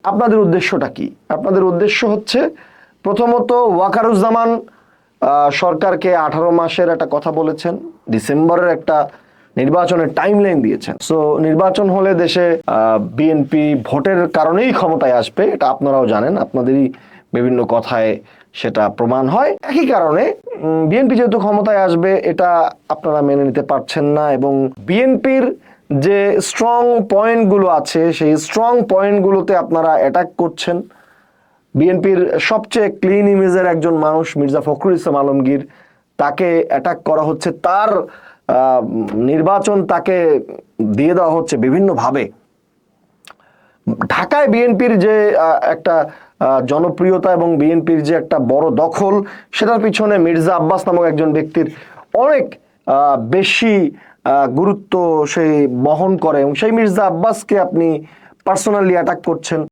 আপনাদের উদ্দেশ্যটা কি? আপনাদের উদ্দেশ্য হচ্ছে প্রথমত ওয়াকারুজ্জামান সরকারকে 18 মাসের একটা কথা বলেছেন, ডিসেম্বরের একটা নির্বাচনের টাইমলাইন দিয়েছেন। সো নির্বাচন হলে দেশে বিএনপি ভোটের কারণেই ক্ষমতায় আসবে, এটা আপনারাও জানেন, আপনাদেরই বিভিন্ন কথায় সেটা প্রমাণ হয়। একই কারণে বিএনপি যেহেতু ক্ষমতায় আসবে এটা আপনারা মেনে নিতে পারছেন না, এবং বিএনপির যে স্ট্রং পয়েন্টগুলো আছে সেই স্ট্রং পয়েন্টগুলোতে আপনারা অ্যাটাক করছেন। বিএনপির সবচেয়ে ক্লিন ইমেজের একজন মানুষ মির্জা ফখরুল ইসলাম আলমগীর, তাকে অ্যাটাক করা হচ্ছে, তার নির্বাচন তাকে দিয়ে দেওয়া হচ্ছে বিভিন্নভাবে। ঢাকায় বিএনপির যে একটা জনপ্রিয়তা এবং বিএনপির যে একটা বড় দখল, সেটার পিছনে মির্জা আব্বাস নামক একজন ব্যক্তির অনেক বেশি গুরুত্ব সেই বহন করে, এবং সেই মির্জা আব্বাসকে আপনি পার্সোনালি অ্যাটাক করছেন।